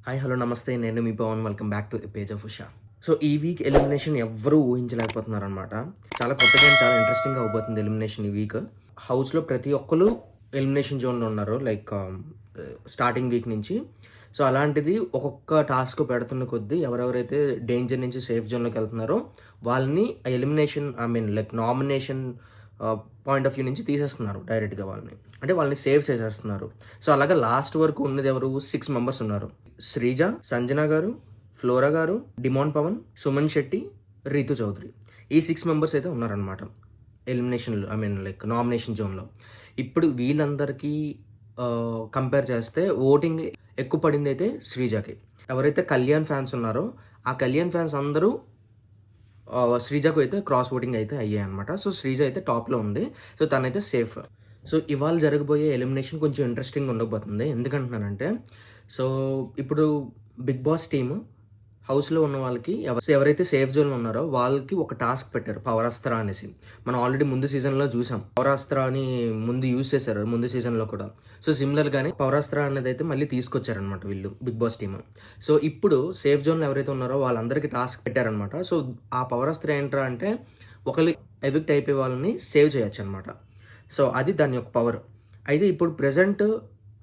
Hi hello నమస్తే నేను మీ Pawan welcome back to page of Usha. So ఈ వీక్ ఎలిమినేషన్ ఎవ్వరూ ఊహించలేకపోతున్నారు అనమాట. చాలా కొత్తగా చాలా ఇంట్రెస్టింగ్గా అవబోతుంది ఎలిమినేషన్ ఈ వీక్. హౌస్లో ప్రతి ఒక్కరు ఎలిమినేషన్ జోన్లో ఉన్నారు స్టార్టింగ్ వీక్ నుంచి. సో అలాంటిది ఒక్కొక్క టాస్క్ పెడుతున్న కొద్దీ ఎవరెవరైతే డేంజర్ నుంచి సేఫ్ జోన్లోకి వెళ్తున్నారో వాళ్ళని elimination nomination point of view నుంచి తీసేస్తున్నారు డైరెక్ట్గా వాళ్ళని, అంటే వాళ్ళని సేవ్ చేసేస్తున్నారు. సో అలాగే లాస్ట్ వరకు ఉన్నది ఎవరు 6 మెంబర్స్ ఉన్నారు. శ్రీజ, సంజన గారు, ఫ్లోరా గారు, డిమాన్ పవన్, సుమన్ శెట్టి, రీతు చౌదరి. ఈ 6 మెంబర్స్ అయితే ఉన్నారనమాట ఎలిమినేషన్లో నామినేషన్ జోన్లో. ఇప్పుడు వీళ్ళందరికీ కంపేర్ చేస్తే ఓటింగ్ ఎక్కువ పడింది అయితే శ్రీజకి. ఎవరైతే కళ్యాణ్ ఫ్యాన్స్ ఉన్నారో ఆ కళ్యాణ్ ఫ్యాన్స్ అందరూ శ్రీజకు అయితే క్రాస్ ఓటింగ్ అయితే అయ్యాయి అనమాట. సో శ్రీజ అయితే టాప్లో ఉంది. సో తనైతే సేఫ్. సో ఇవాళ జరగబోయే ఎలిమినేషన్ కొంచెం ఇంట్రెస్టింగ్ ఉండకపోతుంది. ఎందుకంటున్నానంటే సో ఇప్పుడు బిగ్ బాస్ టీమ్ హౌస్లో ఉన్న వాళ్ళకి ఎవరైతే సేఫ్ జోన్లో ఉన్నారో వాళ్ళకి ఒక టాస్క్ పెట్టారు, పవరాస్త్ర అనేసి. మనం ఆల్రెడీ ముందు సీజన్లో చూసాం. పవరాస్త్ర అని ముందు యూజ్ చేశారు ముందు సీజన్లో కూడా. సో సిమిలర్గానే పవరాస్త్ర అనేది అయితే మళ్ళీ తీసుకొచ్చారనమాట వీళ్ళు బిగ్ బాస్ టీమ్. సో ఇప్పుడు సేఫ్ జోన్లో ఎవరైతే ఉన్నారో వాళ్ళందరికీ టాస్క్ పెట్టారనమాట. సో ఆ పవరాస్త్ర ఏంట్రా అంటే ఒకళ్ళు ఎవిక్ట్ అయిపోయే వాళ్ళని సేవ్ చేయొచ్చు అనమాట. సో అది దాని యొక్క పవర్. అయితే ఇప్పుడు ప్రజెంట్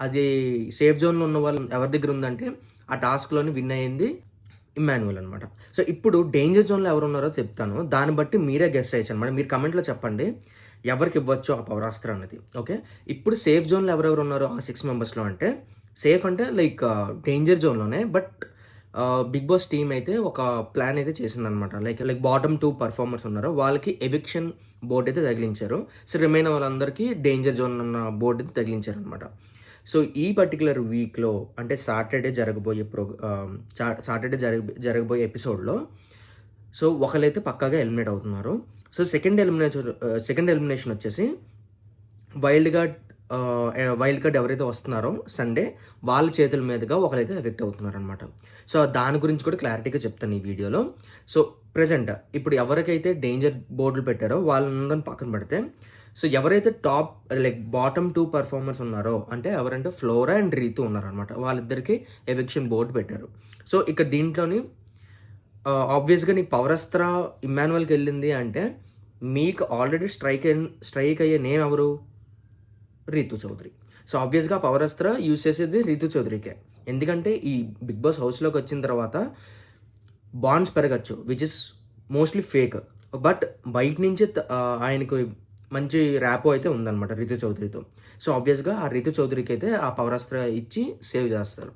అది సేఫ్ జోన్లో ఉన్న వాళ్ళు ఎవరి దగ్గర ఉందంటే ఆ టాస్క్లోని విన్ అయ్యింది ఇమ్మాన్యువల్ అనమాట. సో ఇప్పుడు డేంజర్ జోన్లో ఎవరు ఉన్నారో చెప్తాను, దాన్ని బట్టి మీరే గెస్ చేయొచ్చు అనమాట. మీరు కమెంట్లో చెప్పండి ఎవరికి ఇవ్వచ్చు ఆ పవరాస్త్ర అనేది. ఓకే, ఇప్పుడు సేఫ్ జోన్లో ఎవరెవరు ఉన్నారో ఆ 6 మెంబర్స్లో అంటే సేఫ్ అంటే డేంజర్ జోన్లోనే. బట్ బిగ్ బాస్ టీమ్ అయితే ఒక ప్లాన్ అయితే చేసిందనమాట. బాటమ్ 2 పర్ఫార్మర్స్ ఉన్నారో వాళ్ళకి ఎవిక్షన్ బోర్డు అయితే తగిలించారు. సో రిమైన్ వాళ్ళందరికీ డేంజర్ జోన్ ఉన్న బోర్డు అయితే తగిలించారు అనమాట. సో ఈ పర్టికులర్ వీక్లో అంటే సాటర్డే జరగబోయే ఎపిసోడ్లో సో ఒకరైతే పక్కాగా ఎలిమినేట్ అవుతున్నారు. సో సెకండ్ ఎలిమినేషన్ వచ్చేసి వైల్డ్ కార్డ్ ఎవరైతే వస్తున్నారో సండే వాళ్ళ చేతుల మీదుగా ఒకరైతే ఎఫెక్ట్ అవుతున్నారు అనమాట. సో దాని గురించి కూడా క్లారిటీగా చెప్తాను ఈ వీడియోలో. సో ప్రజెంట్ ఇప్పుడు ఎవరికైతే డేంజర్ బోర్డులు పెట్టారో వాళ్ళందరిని పక్కన పెడితే సో ఎవరైతే టాప్ బాటమ్ 2 పర్ఫార్మర్స్ ఉన్నారో అంటే ఎవరంటే ఫ్లోరా అండ్ రీతు ఉన్నారనమాట. వాళ్ళిద్దరికి ఎవిక్షన్ బోర్డు పెట్టారు. సో ఇక దీంట్లోని ఆబ్వియస్గా నీకు పవరాస్త్ర ఇమ్మాన్యువల్కి వెళ్ళింది అంటే మీకు ఆల్రెడీ స్ట్రైక్ అయ్యే నేమ్ ఎవరు? రీతు చౌదరి. సో ఆబ్వియస్గా పవరాస్త్ర యూజ్ చేసేది రీతు చౌదరికే. ఎందుకంటే ఈ బిగ్ బాస్ హౌస్లోకి వచ్చిన తర్వాత బాండ్స్ పెరగచ్చు, which is mostly fake. But బయట నుంచి ఆయనకు మంచి ర్యాపో అయితే ఉందన్నమాట రీతు చౌదరితో. సో ఆబ్వియస్గా ఆ రీతు చౌదరికి అయితే ఆ పవరాస్త్ర ఇచ్చి సేవ్ చేస్తారు.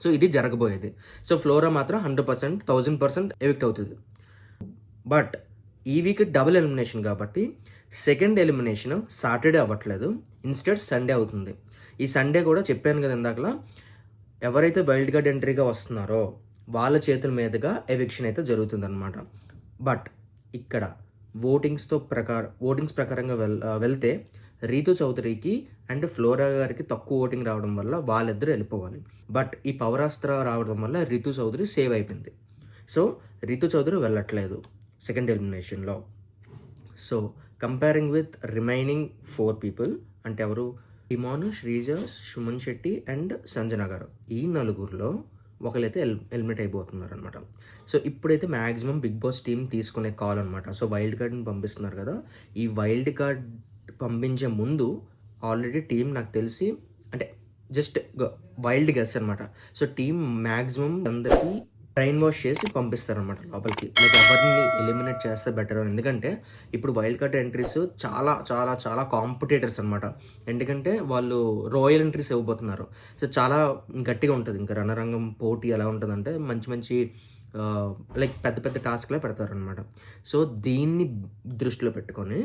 సో ఇది జరగబోయేది. సో ఫ్లోరా మాత్రం 100%, 1000% ఎవిక్ట్ అవుతుంది. బట్ ఈ వీక్ డబుల్ ఎలిమినేషన్ కాబట్టి సెకండ్ ఎలిమినేషన్ సాటర్డే అవ్వట్లేదు, ఇన్స్టెడ్ సండే అవుతుంది. ఈ సండే కూడా చెప్పాను కదా ఇందాకలా, ఎవరైతే వైల్డ్ కార్డ్ ఎంట్రీగా వస్తున్నారో వాళ్ళ చేతుల మీదుగా ఎవిక్షన్ అయితే జరుగుతుందన్నమాట. బట్ ఇక్కడ ఓటింగ్స్ ప్రకారంగా వెళ్తే రీతు చౌదరికి అండ్ ఫ్లోరా గారికి తక్కువ ఓటింగ్ రావడం వల్ల వాళ్ళిద్దరూ వెళ్ళిపోవాలి. బట్ ఈ పవరాస్త్ర రావడం వల్ల రీతు చౌదరి సేవ్ అయిపోయింది. సో రీతు చౌదరి వెళ్ళట్లేదు సెకండ్ ఎలిమినేషన్లో. So comparing with remaining 4 people అంటే ఎవరు? Demon, Sreeja, Suman Shetty and Sanjana garu. ఈ నలుగురిలో ఒకరైతే ఎలిమినేట్ అయిపోతున్నారు అనమాట. సో ఇప్పుడైతే మ్యాక్సిమం బిగ్ బాస్ టీమ్ తీసుకునే కాల్ అనమాట. సో వైల్డ్ కార్డ్ని పంపిస్తున్నారు కదా, ఈ వైల్డ్ కార్డ్ పంపించే ముందు ఆల్రెడీ టీం నాకు తెలిసి అంటే జస్ట్ వైల్డ్ గెస్ అనమాట. సో టీం మ్యాక్సిమం అందరికీ బ్రెయిన్ వాష్ చేసి పంపిస్తారనమాట లోపలికి, ఎవరిని ఎలిమినేట్ చేస్తే బెటర్. ఎందుకంటే ఇప్పుడు వైల్డ్ కార్డ్ ఎంట్రీస్ చాలా చాలా చాలా కాంపిటేటర్స్ అనమాట. ఎందుకంటే వాళ్ళు రాయల్ ఎంట్రీస్ ఇవ్వబోతున్నారు. సో చాలా గట్టిగా ఉంటుంది. ఇంకా రణరంగం పోటీ ఎలా ఉంటుందంటే మంచి పెద్ద పెద్ద టాస్క్లే పెడతారనమాట. సో దీన్ని దృష్టిలో పెట్టుకొని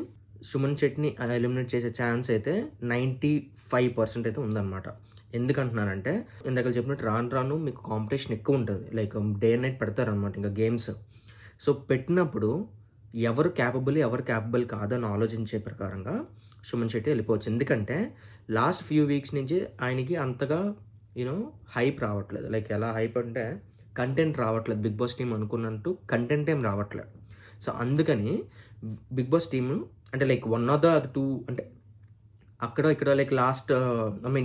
సుమన్ శెట్టిని ఎలిమినేట్ చేసే ఛాన్స్ అయితే 95% అయితే ఉందన్నమాట. ఎందుకంటున్నానంటే ఇందాక చెప్పినట్టు రాను మీకు కాంపిటీషన్ ఎక్కువ ఉంటుంది. డే అండ్ నైట్ పెడతారనమాట ఇంకా గేమ్స్. సో పెట్టినప్పుడు ఎవరు క్యాపబుల్ కాదని ఆలోచించే ప్రకారంగా సుమన్ శెట్టి వెళ్ళిపోవచ్చు. ఎందుకంటే లాస్ట్ ఫ్యూ వీక్స్ నుంచి ఆయనకి అంతగా హైప్ రావట్లేదు. ఎలా హైప్ అంటే కంటెంట్ రావట్లేదు. బిగ్ బాస్ టీం అనుకున్నట్టు కంటెంట్ ఏం రావట్లేదు. సో అందుకని బిగ్ బాస్ టీమ్ అంటే 1 ఆర్ 2 అంటే అక్కడ ఇక్కడ లాస్ట్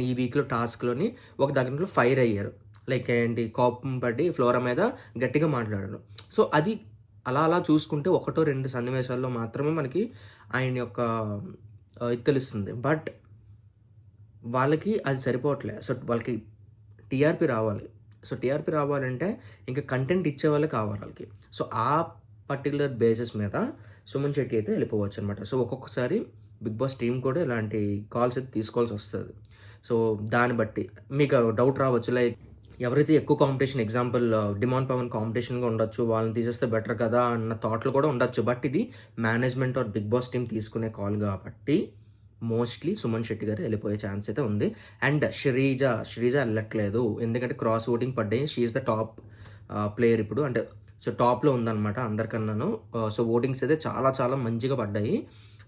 ఈ వీక్లో టాస్క్లోని ఒక దాంట్లో ఫైర్ అయ్యారు. లైక్ ఏంటి కోపం పడి ఫ్లోరా మీద గట్టిగా మాట్లాడారు. సో అది అలా అలా చూసుకుంటే ఒకటో రెండు సన్నివేశాల్లో మాత్రమే మనకి ఆయన యొక్క ఇది తెలుస్తుంది. బట్ వాళ్ళకి అది సరిపోవట్లే. సో వాళ్ళకి టీఆర్పీ రావాలి. సో టీఆర్పీ రావాలంటే ఇంకా కంటెంట్ ఇచ్చేవాళ్ళే కావాలి వాళ్ళకి. సో ఆ పర్టిక్యులర్ బేసిస్ మీద సుమన్ శెట్టి అయితే వెళ్ళిపోవచ్చు అనమాట. సో ఒక్కొక్కసారి బిగ్ బాస్ టీం కూడా ఇలాంటి కాల్స్ అయితే తీసుకోవాల్సి వస్తుంది. సో దాన్ని బట్టి మీకు డౌట్ రావచ్చు, లైక్ ఎవరైతే ఎక్కువ కాంపిటీషన్, ఎగ్జాంపుల్ డిమాండ్ పవన్ కాంపిటీషన్గా ఉండొచ్చు, వాళ్ళని తీసేస్తే బెటర్ కదా అన్న థాట్లు కూడా ఉండొచ్చు. బట్ ఇది management or Bigg Boss team తీసుకునే కాల్ కాబట్టి మోస్ట్లీ సుమన్ శెట్టి గారు వెళ్ళిపోయే ఛాన్స్ అయితే ఉంది. అండ్ శ్రీజ వెళ్ళట్లేదు, ఎందుకంటే క్రాస్ ఓటింగ్ పడ్డాయి. She is the top player ఇప్పుడు, అంటే సో టాప్లో ఉందన్నమాట అందరికన్నాను. సో ఓటింగ్స్ అయితే చాలా చాలా మంచిగా పడ్డాయి.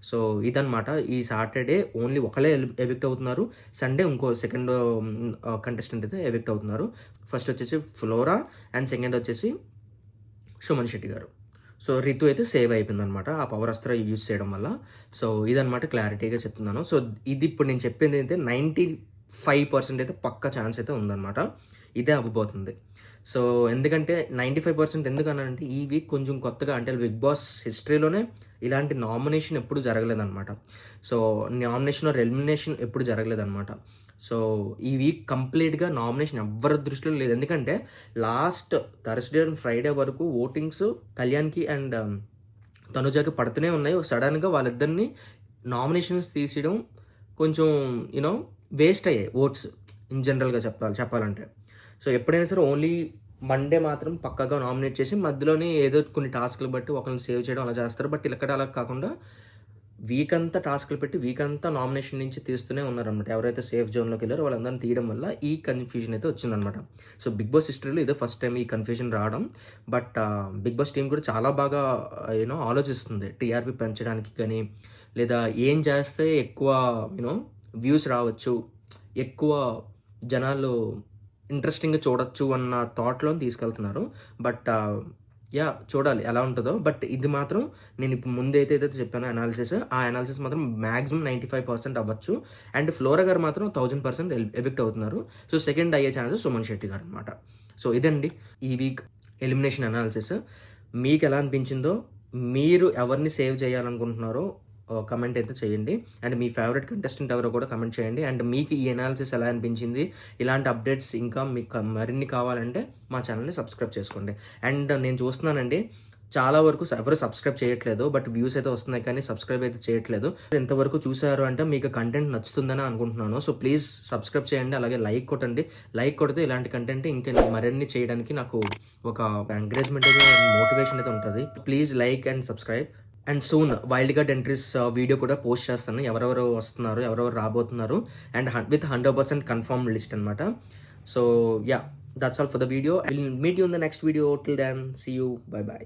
సో ఇదన్నమాట. ఈ సాటర్డే ఓన్లీ ఒకళ్ళే ఎవిక్ట్ అవుతున్నారు. సండే ఇంకో సెకండ్ కంటెస్టెంట్ అయితే ఎవిక్ట్ అవుతున్నారు. ఫస్ట్ వచ్చేసి ఫ్లోరా అండ్ సెకండ్ వచ్చేసి సుమన్ శెట్టి గారు. సో రితు అయితే సేవ్ అయిపోయిందనమాట ఆ పవర్ అస్త్ర యూజ్ చేయడం వల్ల. సో ఇదనమాట క్లారిటీగా చెప్తున్నాను. సో ఇది ఇప్పుడు నేను చెప్పింది అయితే 95% అయితే పక్క ఛాన్స్ అయితే ఉందన్నమాట. ఇదే అవ్వబోతుంది. సో ఎందుకంటే 95% ఎందుకన్నానంటే ఈ వీక్ కొంచెం కొత్తగా, అంటే బిగ్ బాస్ హిస్టరీలోనే ఇలాంటి నామినేషన్ ఎప్పుడు జరగలేదన్నమాట. సో నామినేషన్ ఆర్ ఎలిమినేషన్ ఎప్పుడు జరగలేదన్నమాట. సో ఈ వీక్ కంప్లీట్గా నామినేషన్ ఎవ్వరి దృష్టిలో లేదు. ఎందుకంటే లాస్ట్ థర్స్డే అండ్ ఫ్రైడే వరకు ఓటింగ్స్ కళ్యాణ్కి అండ్ తనుజాకి పడుతూనే ఉన్నాయి. సడన్గా వాళ్ళిద్దరిని నామినేషన్స్ తీసేయడం కొంచెం వేస్ట్ అయ్యాయి ఓట్స్ ఇన్ జనరల్గా చెప్పాలంటే. సో ఎప్పుడైనా సరే ఓన్లీ మండే మాత్రం పక్కాగా నామినేట్ చేసి మధ్యలోనే ఏదో కొన్ని టాస్క్లు బట్టి ఒకరిని సేవ్ చేయడం అలా చేస్తారు. బట్ ఇక్కడ అలా కాకుండా వీక్ అంతా టాస్క్లు పెట్టి వీక్ అంతా నామినేషన్ నుంచి తీస్తూనే ఉన్నారనమాట. ఎవరైతే సేఫ్ జోన్లోకి వెళ్ళారో వాళ్ళందరినీ తీయడం వల్ల ఈ కన్ఫ్యూజన్ అయితే వచ్చిందనమాట. సో బిగ్ బాస్ హిస్టరీలో ఇదే ఫస్ట్ టైం ఈ కన్ఫ్యూజన్ రావడం. బట్ బిగ్ బాస్ టీం కూడా చాలా బాగా ఆలోచిస్తుంది టీఆర్పీ పెంచడానికి కానీ, లేదా ఏం చేస్తే ఎక్కువ వ్యూస్ రావచ్చు, ఎక్కువ జనాలు ఇంట్రెస్టింగ్గా చూడొచ్చు అన్న థాట్లో తీసుకెళ్తున్నారు. బట్ చూడాలి ఎలా ఉంటుందో. బట్ ఇది మాత్రం నేను ఇప్పుడు ముందైతే చెప్పాను అనాలిసిస్, ఆ అనాలిసిస్ మాత్రం మ్యాక్సిమం 95% అవ్వచ్చు. అండ్ ఫ్లోరా గారు మాత్రం 1000% ఎవిక్ట్ అవుతున్నారు. సో సెకండ్ అయ్యే ఛాన్సెస్ సుమన్ శెట్టి గారు అనమాట. సో ఇదండి ఈ వీక్ ఎలిమినేషన్ అనాలిసిస్. మీకు ఎలా అనిపించిందో, మీరు ఎవరిని సేవ్ చేయాలనుకుంటున్నారో కమెంట్ అయితే చేయండి. అండ్ మీ ఫేవరెట్ కంటెస్టెంట్ ఎవరో కూడా కమెంట్ చేయండి. అండ్ మీకు ఈ అనాలిసిస్ ఎలా అనిపించింది, ఇలాంటి అప్డేట్స్ ఇంకా మీకు మరిన్ని కావాలంటే మా ఛానల్ని సబ్స్క్రైబ్ చేసుకోండి. అండ్ నేను చూస్తున్నానండి చాలా వరకు ఎవరు సబ్స్క్రైబ్ చేయట్లేదు, బట్ వ్యూస్ అయితే వస్తున్నాయి కానీ సబ్స్క్రైబ్ అయితే చేయట్లేదు. ఎంతవరకు చూసారు అంటే మీకు కంటెంట్ నచ్చుతుందని అనుకుంటున్నాను. సో ప్లీజ్ సబ్స్క్రైబ్ చేయండి, అలాగే లైక్ కొట్టండి. లైక్ కొడితే ఇలాంటి కంటెంట్ ఇంకా మరిన్ని చేయడానికి నాకు ఒక ఎంకరేజ్మెంట్ అయితే, మోటివేషన్ అయితే ఉంటుంది. Please like and subscribe. And soon wild card entries video కూడా పోస్ట్ చేస్తాను, ఎవరెవరు వస్తున్నారు, ఎవరెవరు రాబోతున్నారు, అండ్ విత్ 100% కన్ఫర్మ్ లిస్ట్ అనమాట. So that's all for the video. I will meet you in the next video. Till then, see you, bye bye.